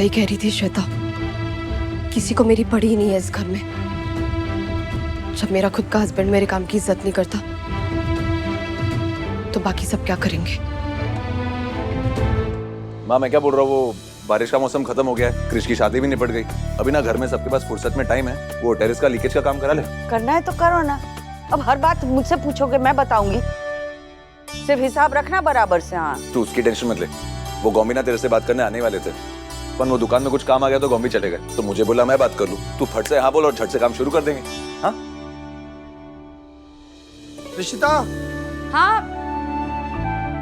सही कह रही थी श्वेता, किसी को मेरी पड़ी ही नहीं है इस घर में। जब मेरा खुद का हस्बैंड मेरे काम की इज्जत नहीं करता तो बाकी सब क्या करेंगे। माँ मैं क्या बोल रहा हूँ, वो बारिश का मौसम खत्म हो गया है, क्रिश की शादी भी निपट गई। अभी ना घर में सबके पास फुर्सत में टाइम है, वो टेरेस का लीकेज का काम करा ले। करना है तो करो ना, अब हर बात मुझसे पूछोगे मैं बताऊंगी, सिर्फ हिसाब रखना बराबर से। हाँ तू उसकी टेंशन मत ले, वो गोमिना तेरे से बात करने आने वाले थे, पर वो दुकान में कुछ काम आ गया तो गोमी चले गए, तो मुझे बोला मैं बात कर लूं। तू फट से हाँ बोल और झट से काम शुरू कर देंगे। हाँ रिशिता, हाँ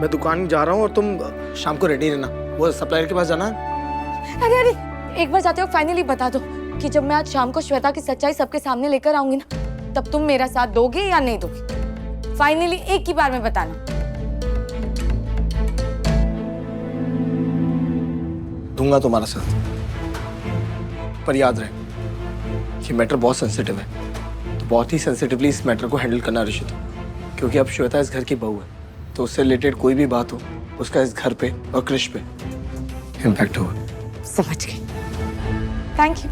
मैं दुकान जा रहा हूँ और तुम शाम को रेडी रहना, वो सप्लायर के पास जाना है। अरे अरे, एक बार जाते हो फाइनली बता दो कि जब मैं आज शाम को श्वेता की सच्चाई सबके सामने लेकर आऊंगी ना, तब तुम मेरा साथ दोगे या नहीं दोगे। फाइनली एक ही बार में बताना। दूंगा तुम्हारा साथ, पर याद रहे ये मैटर बहुत सेंसिटिव है, तो बहुत ही सेंसिटिवली इस मैटर को हैंडल करना रिशिता, क्योंकि अब श्वेता इस घर की बहू है, तो उससे रिलेटेड कोई भी बात हो उसका इस घर पे और क्रिश पे इम्पैक्ट होगा। समझ गई, thank you.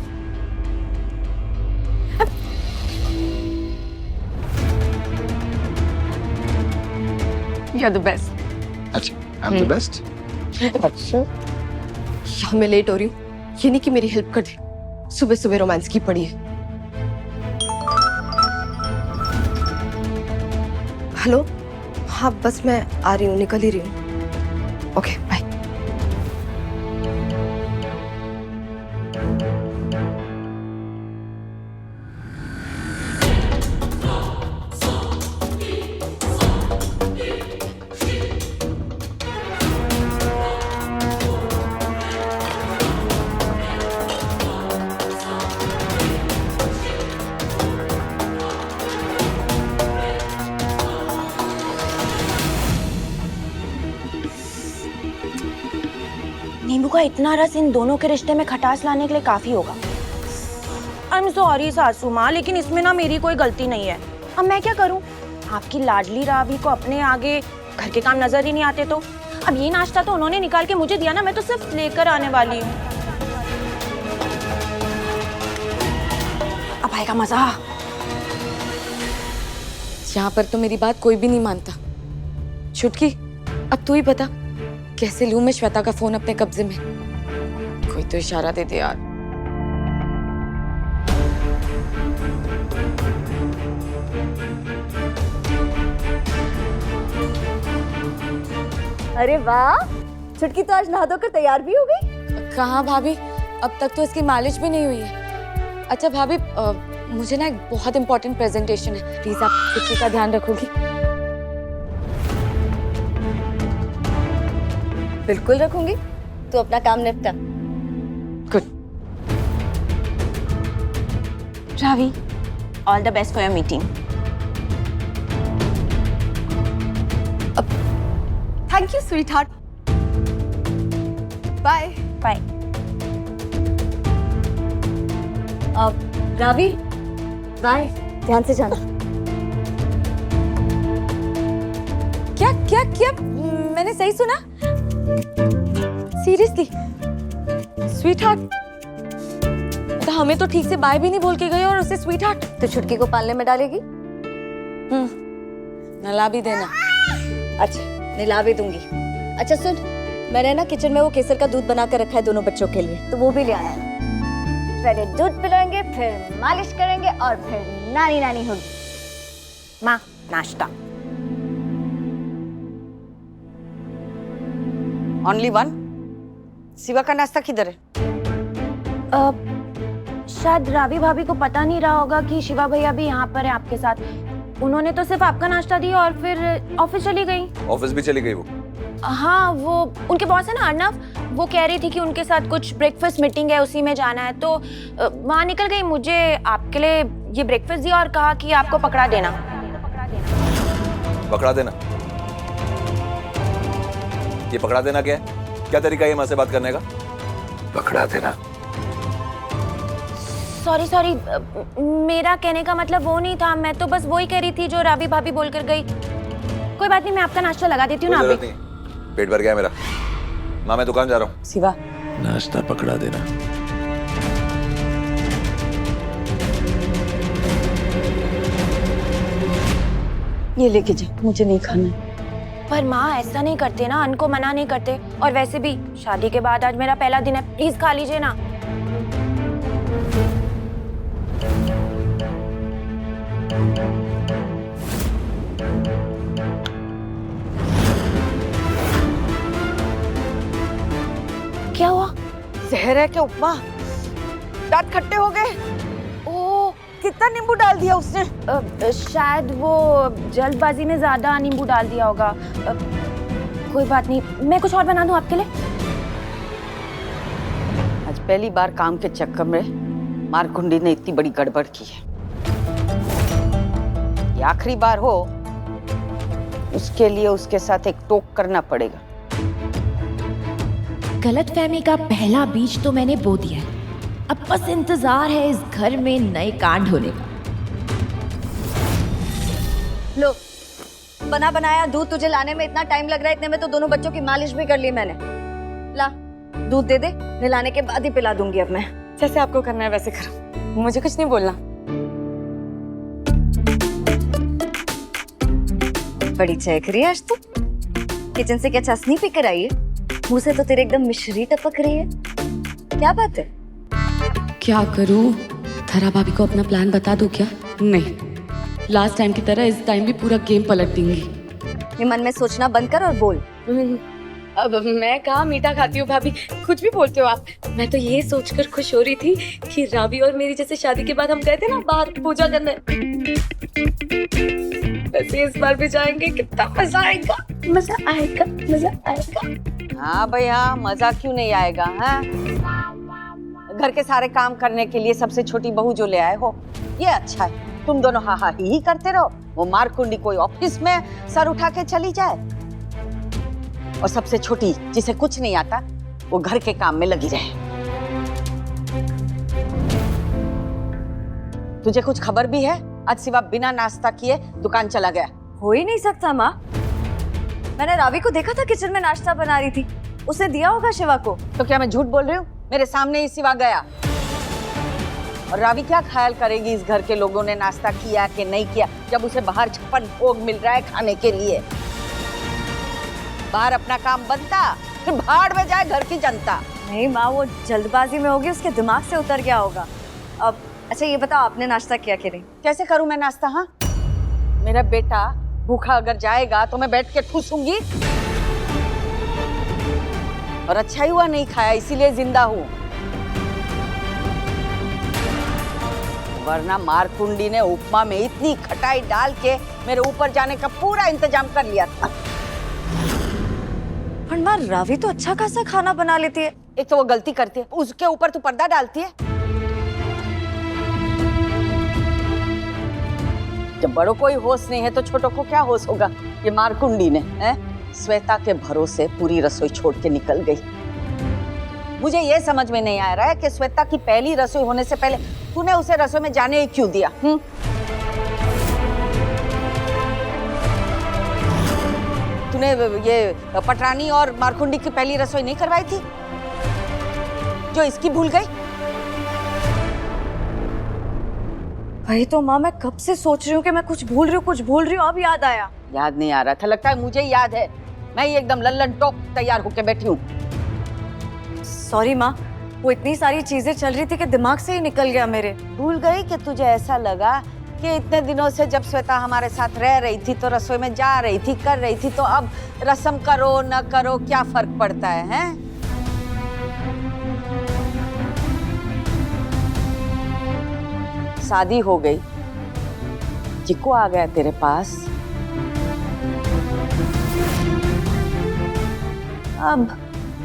You're the best. अच्छा, I'm the best. अच्छा, यहाँ मैं लेट हो रही हूँ, ये नहीं कि मेरी हेल्प कर दे। सुबह सुबह रोमांस की पड़ी है। हेलो, हाँ बस मैं आ रही हूँ, निकल ही रही हूँ। Okay bye. नींबू का इतना रस इन दोनों के रिश्ते में खटास लाने के लिए काफी होगा। आई एम सॉरी सासू माँ, लेकिन इसमें ना मेरी कोई गलती नहीं है। अब मैं क्या करूँ, आपकी लाडली रावी को अपने आगे घर के काम नजर ही नहीं आते, तो अब ये नाश्ता तो उन्होंने निकाल के मुझे दिया ना, मैं तो सिर्फ लेकर आने वाली हूँ। अब आएगा मजा। यहाँ पर तो मेरी बात कोई भी नहीं मानता। छुटकी, अब तू ही बता कैसे लूं मैं श्वेता का फोन अपने कब्जे में। कोई तो इशारा दे दे यार। अरे वाह, छुटकी तो आज नहा धोकर तैयार भी हो गई। कहाँ भाभी, अब तक तो इसकी मालिश भी नहीं हुई है। अच्छा भाभी, मुझे ना एक बहुत इंपॉर्टेंट प्रेजेंटेशन है, प्लीज आप छुटकी का ध्यान रखोगी। बिल्कुल रखूंगी, तू अपना काम निपटा। Good. Raavi, all the best for your meeting. Thank you sweetheart. Bye bye. Raavi, bye, ध्यान से जाना। क्या क्या क्या, मैंने सही सुना? Seriously sweetheart? तो हमें तो ठीक से बाय भी नहीं बोल के गए और उसे स्वीट हार्ट। तो छुटकी को पालने में डालेगी? नला भी देना। अच्छा, निला भी दूंगी। अच्छा सुन, मैंने ना किचन में वो केसर का दूध बना कर रखा है दोनों बच्चों के लिए, तो वो भी ले आना। पहले दूध पिलाएंगे, फिर मालिश करेंगे और फिर नानी नानी होगी। माँ, नाश्ता। Only one. शिवा का नाश्ता किधर है? शायद रावी भाभी को पता नहीं रहा होगा कि शिवा भैया भी यहाँ पर है आपके साथ। उन्होंने तो सिर्फ आपका नाश्ता दिया और फिर ऑफिस चली गई। ऑफिस भी चली गई वो? हाँ, वो उनके बॉस है ना अर्नव, वो कह रही थी कि उनके साथ कुछ ब्रेकफास्ट मीटिंग है, उसी में जाना है, तो वहाँ निकल गई। मुझे आपके लिए ये ब्रेकफास्ट दिया और कहा कि आपको पकड़ा देना। पकड़ा देना? ये पकड़ा देना क्या है? क्या तरीका है माँ से बात करने का? पकड़ा देना? सॉरी सॉरी, मेरा कहने का मतलब वो नहीं था, मैं तो बस वही कह रही थी जो रावी भाभी बोल कर गई। कोई बात नहीं, मैं आपका नाश्ता लगा देती हूँ ना। पेट भर गया है मेरा। माँ मैं दुकान जा रहा हूँ। शिवा, नाश्ता पकड़ा देना। ये लेके जा, मुझे नहीं खाना है। पर माँ ऐसा नहीं करते ना, अन को मना नहीं करते। और वैसे भी शादी के बाद आज मेरा पहला दिन है, प्लीज खा लीजिए ना। क्या हुआ? जहर है क्या उपमा? दांत खट्टे हो गए। ओ, कितना नींबू डाल दिया उसने? शायद वो जल्दबाजी में ज्यादा नींबू डाल दिया होगा। कोई बात नहीं, मैं कुछ और बना दूं आपके लिए? आज पहली बार काम के चक्कर में मारकुंडी ने इतनी बड़ी गड़बड़ की है। ये आखिरी बार हो, उसके लिए उसके साथ एक टोक करना पड़ेगा। गलतफहमी का पहला बीज तो मैंने बो दिया है। अब बस इंतजार है इस घर में नए कांड होने का। लो, बना बनाया दूध तुझे लाने में इतना टाइम लग रहा है, इतने में तो दोनों बच्चों की मालिश भी कर ली मैंने। ला, दूध दे दे, नहलाने के बाद ही पिला दूंगी अब मैं। जैसे आपको करना है वैसे करो, मुझे कुछ नहीं बोलना। बड़ी चहक रही है आज तू। किचन से क्या चसनी पी कर आई है? मुंह से तो तेरे एकदम मिश्री टपक रही है। क्या बात है? क्या करूं? थरा भाभी को अपना प्लान बता दूं क्या? नहीं, लास्ट टाइम की तरह इस टाइम भी पूरा गेम पलट दूंगी। ये मन में सोचना बंद कर और बोल। अब मैं कहाँ मीठा खाती हूँ भाभी, कुछ भी बोलते हो आप। मैं तो ये सोचकर खुश हो रही थी कि रावी और मेरी जैसे शादी के बाद हम गए थे ना बाहर पूजा करने, वैसे इस बार भी जाएंगे। कितना मजा आएगा, मजा आएगा, मजा आएगा। हाँ भाई हाँ, मजा क्यों नहीं आएगा? हाँ, घर के सारे काम करने के लिए सबसे छोटी बहू जो ले आए हो, ये अच्छा है। तुम दोनों हा हा ही करते रहो, वो मारकुंडी कोई ऑफिस में सर उठा के चली जाए, और सबसे छोटी जिसे कुछ नहीं आता वो घर के काम में लगी रहे। तुझे कुछ खबर भी है? आज सिवा बिना नाश्ता किए दुकान चला गया। हो ही नहीं सकता माँ। मैंने रावी को देखा था किचन में नाश्ता बना रही थी, उसे दिया होगा शिवा को। तो क्या मैं झूठ बोल रही हूँ? मेरे सामने ही सिवा गया। और रावी क्या ख्याल करेगी इस घर के लोगों ने नाश्ता किया कि नहीं किया, जब उसे बाहर 56 भोग मिल रहा है खाने के लिए। बाहर अपना काम बनता, फिर भाड़ में जाए घर की जनता। नहीं माँ, वो जल्दबाजी में होगी, उसके दिमाग से उतर गया होगा। अब अच्छा ये बताओ, आपने नाश्ता किया कि नहीं? कैसे करूं मैं नाश्ता? हाँ, मेरा बेटा भूखा अगर जाएगा तो मैं बैठ के ठूसूंगी। और अच्छा ही हुआ नहीं खाया, इसीलिए जिंदा हूं। वरना मारकुंडी ने उपमा में इतनी खटाई डाल के मेरे ऊपर जाने का पूरा इंतजाम कर लिया था। पर माँ, रावी तो अच्छा खासा खाना बना लेती है। एक तो वो गलती करती है, उसके ऊपर तू पर्दा डालती है। जब बड़ों को ही होश नहीं है तो छोटों को क्या होश होगा? ये मारकुंडी ने श्वेता के भरोसे पूरी रसोई छोड़ के निकल गई। मुझे ये समझ में नहीं आ रहा है कि श्वेता की पहली रसोई होने से पहले तूने उसे रसोई में जाने ही क्यों दिया? तूने ये पटरानी और मारकुंडी की पहली रसोई नहीं करवाई थी जो इसकी भूल गई? वही तो माँ, मैं कब से सोच रही हूँ कि मैं कुछ भूल रही हूँ, अब याद आया। याद नहीं आ रहा था, लगता है मुझे याद है। मैं ही एकदम लल्लन टोक तैयार होके बैठी हूँ। सॉरी माँ, वो इतनी सारी चीजें चल रही थी कि दिमाग से ही निकल गया मेरे। भूल गई कि तुझे ऐसा लगा कि इतने दिनों से जब श्वेता हमारे साथ रह रही थी तो रसोई में जा रही थी, कर रही थी, तो अब रस्म करो न करो क्या फर्क पड़ता है, हैं? शादी हो गई, चिक्कू आ गया तेरे पास, अब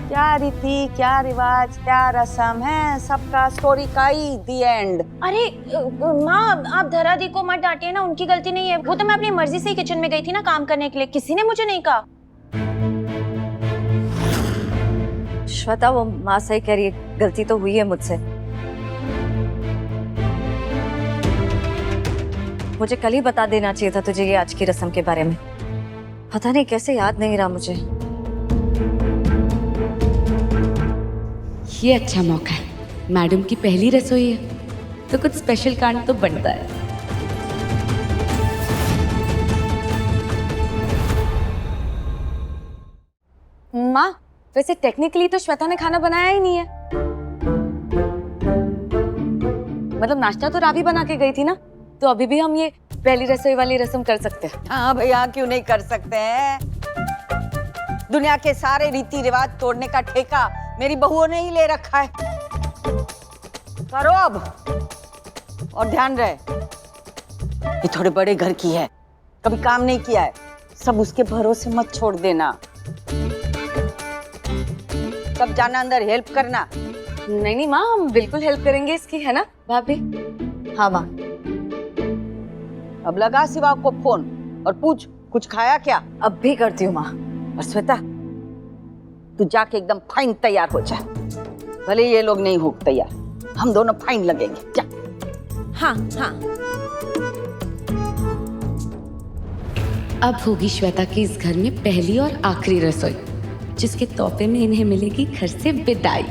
क्या रीति, क्या रिवाज, क्या रस्म है, सबका स्टोरी का ही दी एंड। अरे माँ, आप धरा दी को मत डांटिए ना, उनकी गलती नहीं है। वो तो मैं अपनी मर्जी से ही किचन में गई थी ना काम करने के लिए, किसी ने मुझे नहीं कहा। श्वेता, वो माँ सही कह रही है, गलती तो हुई है मुझसे। मुझे कल ही बता देना चाहिए था तुझे ये आज की रस्म के बारे में। पता नहीं कैसे याद नहीं रहा मुझे। ये अच्छा मौका है, मैडम की पहली रसोई है तो कुछ स्पेशल कांड तो बनता है। माँ, वैसे टेक्निकली तो श्वेता ने खाना बनाया ही नहीं है। मतलब नाश्ता तो रावी बना के गई थी ना, तो अभी भी हम ये पहली रसोई वाली रस्म कर सकते हैं। हाँ भैया, क्यों नहीं कर सकते हैं। दुनिया के सारे रीति रिवाज तोड़ने का ठेका मेरी बहुओं ने ही ले रखा है। करो अब, और ध्यान रहे ये थोड़े बड़े घर की है, कभी काम नहीं किया है, सब उसके भरोसे मत छोड़ देना। सब जाना अंदर हेल्प करना। नहीं नहीं माँ, हम बिल्कुल हेल्प करेंगे इसकी, है ना भाभी? हाँ माँ। अब लगा शिवा को फोन और पूछ कुछ खाया क्या। अब भी करती हूँ माँ। और श्वेता, तू जाके एकदम फाइन तैयार हो जा, भले ये लोग नहीं हो तैयार, हम दोनों फाइन लगेंगे। जा। हाँ हाँ। अब होगी श्वेता की इस घर में पहली और आखिरी रसोई, जिसके तोहफे में इन्हें मिलेगी घर से विदाई।